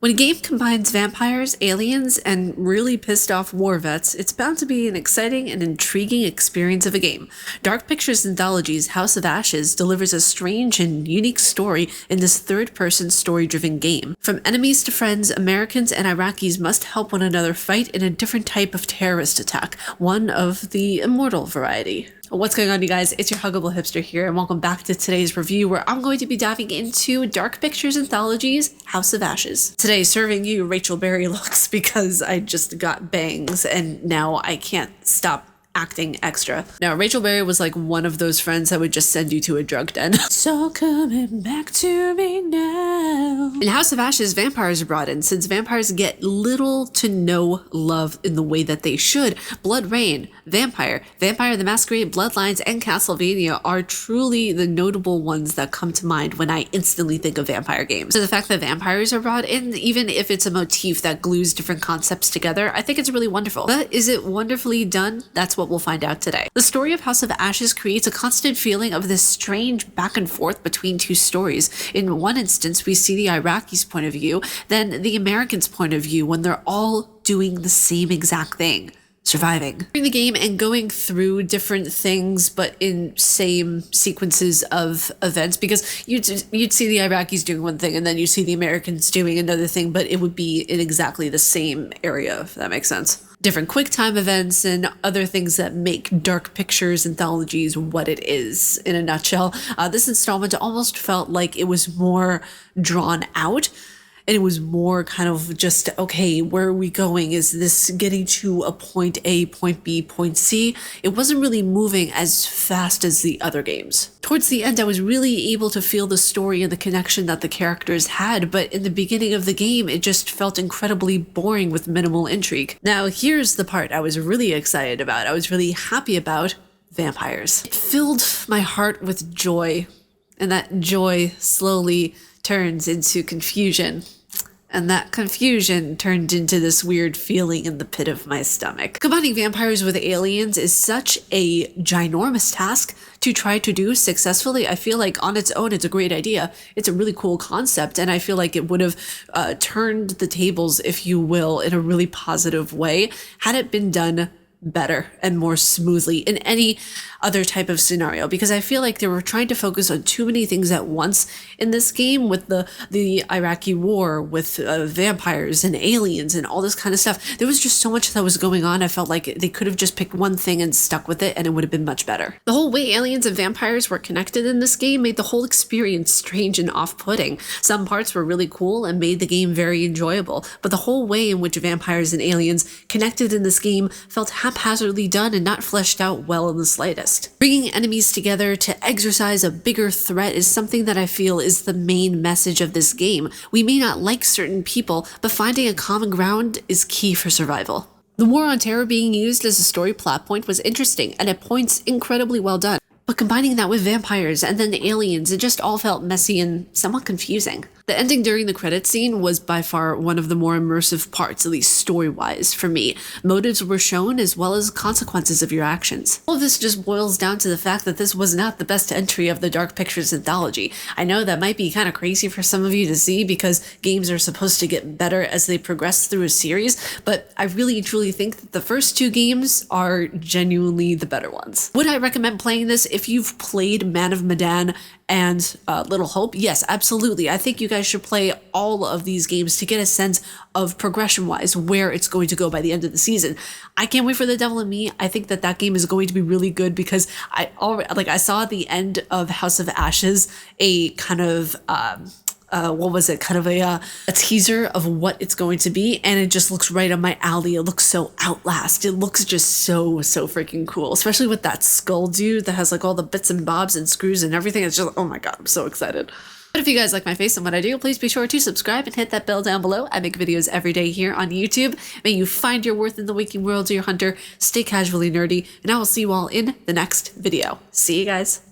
When a game combines vampires, aliens, and really pissed off war vets, it's bound to be an exciting and intriguing experience of a game. Dark Pictures Anthologies' House of Ashes delivers a strange and unique story in this third-person story-driven game. From enemies to friends, Americans and Iraqis must help one another fight in a different type of terrorist attack, one of the immortal variety. What's going on, you guys? It's your Huggable Hipster here, and welcome back to today's review where I'm going to be diving into Dark Pictures Anthologies' House of Ashes. Today, serving you Rachel Berry looks because I just got bangs and now I can't stop acting extra. Now, Rachel Berry was like one of those friends that would just send you to a drug den. So coming back to me now. In House of Ashes, vampires are brought in. Since vampires get little to no love in the way that they should, Blood Rain, Vampire the Masquerade, Bloodlines, and Castlevania are truly the notable ones that come to mind when I instantly think of vampire games. So the fact that vampires are brought in, even if it's a motif that glues different concepts together, I think it's really wonderful. But is it wonderfully done? That's what we'll find out today. The story of House of Ashes creates a constant feeling of this strange back and forth between two stories. In one instance, we see the Iraqis' point of view, then the Americans' point of view when they're all doing the same exact thing. Surviving. During the game and going through different things but in same sequences of events, because you'd see the Iraqis doing one thing and then you see the Americans doing another thing, but it would be in exactly the same area, if that makes sense. Different QuickTime events and other things that make Dark Pictures Anthologies what it is in a nutshell. This installment almost felt like it was more drawn out. And it was more kind of just, okay, where are we going? Is this getting to a point A, point B, point C? It wasn't really moving as fast as the other games. Towards the end, I was really able to feel the story and the connection that the characters had, but in the beginning of the game, it just felt incredibly boring with minimal intrigue. Now, here's the part I was really excited about. I was really happy about vampires. It filled my heart with joy, and that joy slowly turns into confusion. And that confusion turned into this weird feeling in the pit of my stomach. Combining vampires with aliens is such a ginormous task to try to do successfully. I feel like on its own, it's a great idea. It's a really cool concept, and I feel like it would have turned the tables, if you will, in a really positive way had it been done better and more smoothly in any other type of scenario, because I feel like they were trying to focus on too many things at once in this game with the Iraqi war, with vampires and aliens and all this kind of stuff. There was just so much that was going on. I felt like they could have just picked one thing and stuck with it and it would have been much better. The whole way aliens and vampires were connected in this game made the whole experience strange and off-putting. Some parts were really cool and made the game very enjoyable, but the whole way in which vampires and aliens connected in this game felt haphazardly done and not fleshed out well in the slightest. Bringing enemies together to exercise a bigger threat is something that I feel is the main message of this game. We may not like certain people, but finding a common ground is key for survival. The War on Terror being used as a story plot point was interesting, and at points incredibly well done. But combining that with vampires and then the aliens, it just all felt messy and somewhat confusing. The ending during the credits scene was by far one of the more immersive parts, at least story-wise, for me. Motives were shown as well as consequences of your actions. All of this just boils down to the fact that this was not the best entry of the Dark Pictures Anthology. I know that might be kind of crazy for some of you to see because games are supposed to get better as they progress through a series, but I really truly think that the first two games are genuinely the better ones. Would I recommend playing this if you've played Man of Medan and Little Hope? Yes, absolutely. I think you guys should play all of these games to get a sense of progression-wise where it's going to go by the end of the season. I can't wait for The Devil in Me. I think that that game is going to be really good because I saw at the end of House of Ashes a kind of what was it? Kind of a teaser of what it's going to be, and it just looks right on my alley. It looks so Outlast. It looks just so freaking cool, especially with that skull dude that has like all the bits and bobs and screws and everything. It's just, oh my god, I'm so excited. But if you guys like my face and what I do, please be sure to subscribe and hit that bell down below. I make videos every day here on YouTube. May you find your worth in the waking world of your hunter, stay casually nerdy, and I will see you all in the next video. See you guys.